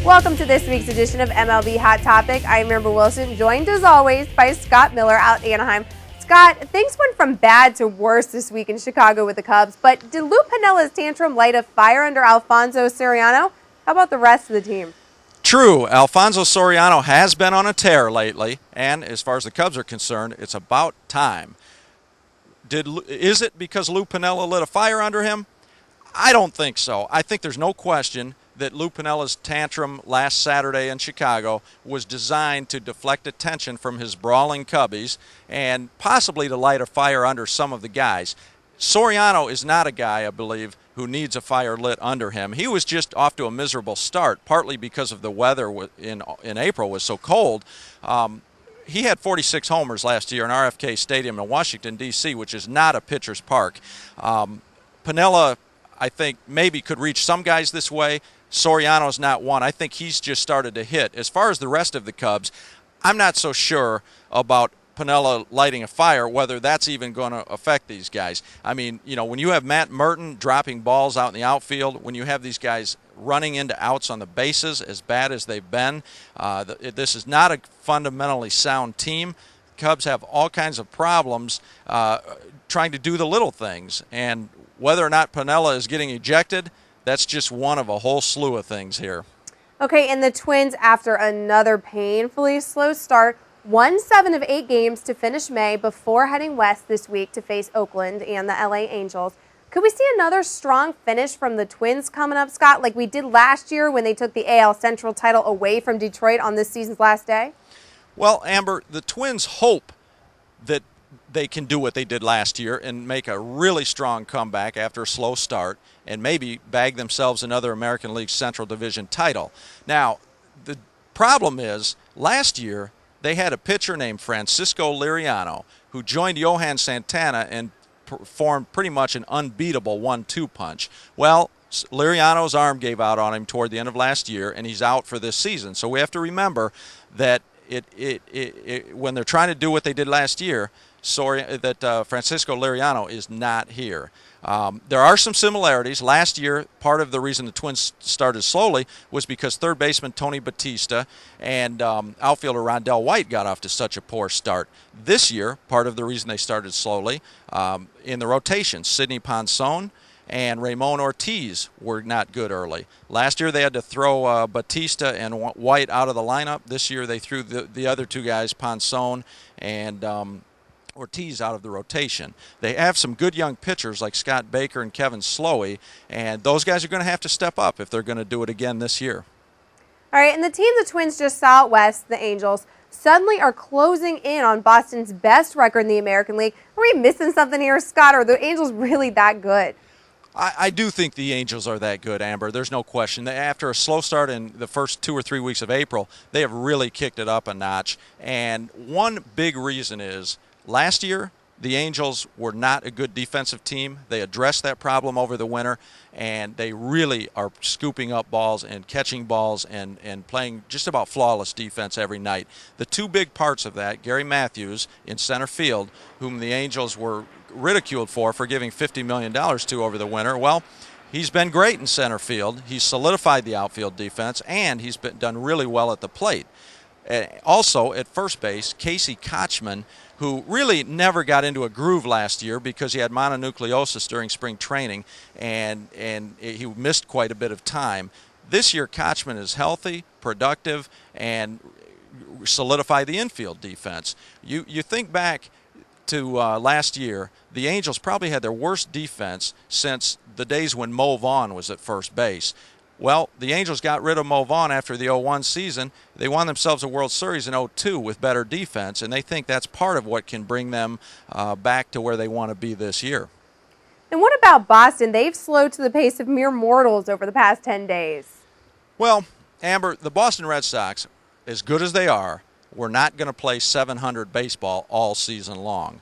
Welcome to this week's edition of MLB Hot Topic. I'm Amber Wilson, joined as always by Scott Miller out in Anaheim. Scott, things went from bad to worse this week in Chicago with the Cubs, but did Lou Piniella's tantrum light a fire under Alfonso Soriano? How about the rest of the team? True. Alfonso Soriano has been on a tear lately, and as far as the Cubs are concerned, it's about time. Is it because Lou Piniella lit a fire under him? I don't think so. I think there's no question that Lou Piniella's tantrum last Saturday in Chicago was designed to deflect attention from his brawling Cubbies and possibly to light a fire under some of the guys. Soriano is not a guy, I believe, who needs a fire lit under him. He was just off to a miserable start, partly because of the weather in April was so cold. He had 46 homers last year in RFK Stadium in Washington, D.C., which is not a pitcher's park. Piniella, I think, maybe could reach some guys this way. Soriano's not one. I think he's just started to hit. As far as the rest of the Cubs, I'm not so sure about Piniella lighting a fire, whether that's even going to affect these guys. I mean, you know, when you have Matt Merton dropping balls out in the outfield, when you have these guys running into outs on the bases as bad as they've been, this is not a fundamentally sound team. Cubs have all kinds of problems trying to do the little things, and whether or not Piniella is getting ejected, that's just one of a whole slew of things here. Okay, and the Twins, after another painfully slow start, won 7 of 8 games to finish May before heading west this week to face Oakland and the LA Angels. Could we see another strong finish from the Twins coming up, Scott, like we did last year when they took the AL Central title away from Detroit on this season's last day? Well, Amber, the Twins hope that they can do what they did last year and make a really strong comeback after a slow start and maybe bag themselves another American League Central Division title. Now, the problem is last year they had a pitcher named Francisco Liriano who joined Johan Santana and performed pretty much an unbeatable 1-2 punch. Well, Liriano's arm gave out on him toward the end of last year, and he's out for this season. So we have to remember that when they're trying to do what they did last year, Francisco Liriano is not here. There are some similarities. Last year, part of the reason the Twins started slowly was because third baseman Tony Batista and outfielder Rondell White got off to such a poor start. This year, part of the reason they started slowly, in the rotation, Sidney Ponson and Ramon Ortiz were not good early. Last year they had to throw Batista and White out of the lineup. This year they threw the other two guys, Ponson and Ortiz, out of the rotation. They have some good young pitchers like Scott Baker and Kevin Slowey, and those guys are going to have to step up if they're going to do it again this year. All right, and the team the Twins just saw out west, the Angels, suddenly are closing in on Boston's best record in the American League. Are we missing something here, Scott? Are the Angels really that good? I do think the Angels are that good, Amber. There's no question. After a slow start in the first 2 or 3 weeks of April, they have really kicked it up a notch. And one big reason is last year, the Angels were not a good defensive team. They addressed that problem over the winter, and they really are scooping up balls and catching balls and playing just about flawless defense every night. The two big parts of that, Gary Matthews in center field, whom the Angels were ridiculed for giving $50 million to over the winter. Well, he's been great in center field. He's solidified the outfield defense, and he's done really well at the plate. Also, at first base, Casey Kotchman, who really never got into a groove last year because he had mononucleosis during spring training, and he missed quite a bit of time. This year, Kotchman is healthy, productive, and solidified the infield defense. You think back to last year, the Angels probably had their worst defense since the days when Mo Vaughn was at first base. Well, the Angels got rid of Mo Vaughn after the 0-1 season. They won themselves a World Series in 0-2 with better defense, and they think that's part of what can bring them back to where they want to be this year. And what about Boston? They've slowed to the pace of mere mortals over the past 10 days. Well, Amber, the Boston Red Sox, as good as they are, we're not going to play .700 baseball all season long.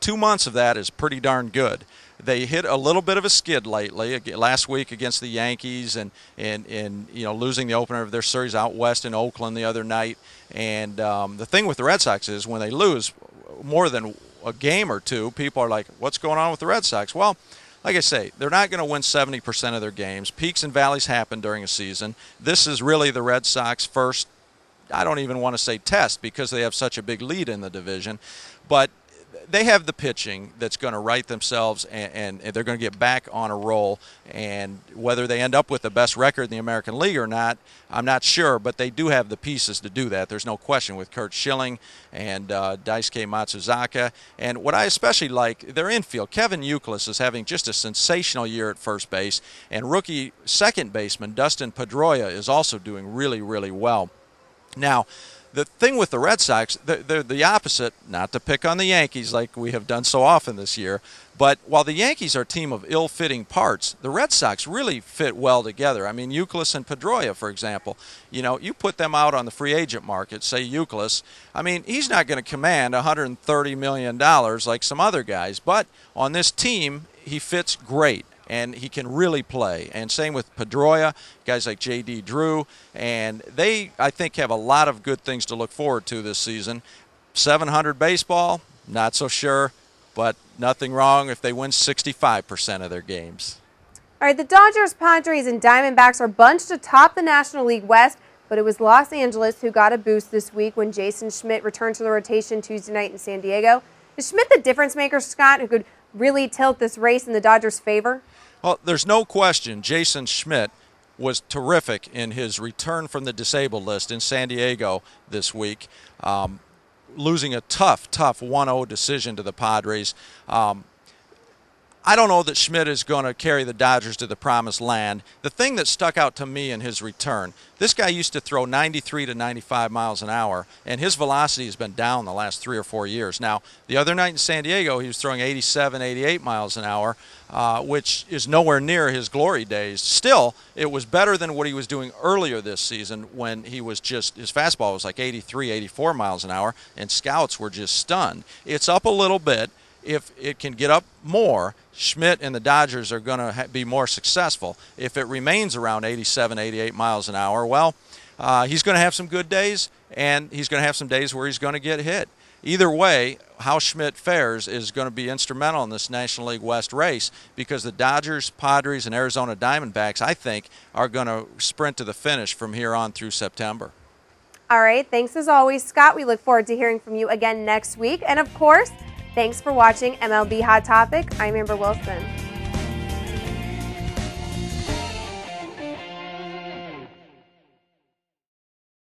2 months of that is pretty darn good. They hit a little bit of a skid lately. Last week against the Yankees, and you know, losing the opener of their series out west in Oakland the other night. And the thing with the Red Sox is when they lose more than a game or two, people are like, "What's going on with the Red Sox?" Well, like I say, they're not going to win 70% of their games. Peaks and valleys happen during a season. This is really the Red Sox first, I don't even want to say test because they have such a big lead in the division, but they have the pitching that's going to right themselves, and they're going to get back on a roll. And whether they end up with the best record in the American League or not, I'm not sure, but they do have the pieces to do that. There's no question with Kurt Schilling and Daisuke Matsuzaka. And what I especially like, their infield. Kevin Youkilis is having just a sensational year at first base, and rookie second baseman Dustin Pedroia is also doing really, really well. Now, the thing with the Red Sox, they're the opposite, not to pick on the Yankees like we have done so often this year, but while the Yankees are a team of ill-fitting parts, the Red Sox really fit well together. I mean, Youkilis and Pedroia, for example, you put them out on the free agent market, say Youkilis, I mean, he's not going to command $130 million like some other guys, but on this team, he fits great. And he can really play. And same with Pedroia, guys like J.D. Drew. And they, I think, have a lot of good things to look forward to this season. 700 baseball, not so sure, but nothing wrong if they win 65% of their games. All right, the Dodgers, Padres, and Diamondbacks are bunched atop the National League West, but it was Los Angeles who got a boost this week when Jason Schmidt returned to the rotation Tuesday night in San Diego. Is Schmidt the difference maker, Scott, who could really tilt this race in the Dodgers' favor? Well, there's no question Jason Schmidt was terrific in his return from the disabled list in San Diego this week, losing a tough 1-0 decision to the Padres. I don't know that Schmidt is going to carry the Dodgers to the promised land. The thing that stuck out to me in his return, this guy used to throw 93 to 95 miles an hour, and his velocity has been down the last 3 or 4 years. Now, the other night in San Diego, he was throwing 87, 88 miles an hour, which is nowhere near his glory days. Still, it was better than what he was doing earlier this season when he was just, his fastball was like 83, 84 miles an hour, and scouts were just stunned. It's up a little bit. If it can get up more, Schmidt and the Dodgers are going to be more successful. If it remains around 87, 88 miles an hour, well, he's going to have some good days, and he's going to have some days where he's going to get hit. Either way, how Schmidt fares is going to be instrumental in this National League West race because the Dodgers, Padres, and Arizona Diamondbacks, I think, are going to sprint to the finish from here on through September. All right, thanks as always, Scott. We look forward to hearing from you again next week. And, of course, thanks for watching MLB Hot Topic. I'm Amber Wilson.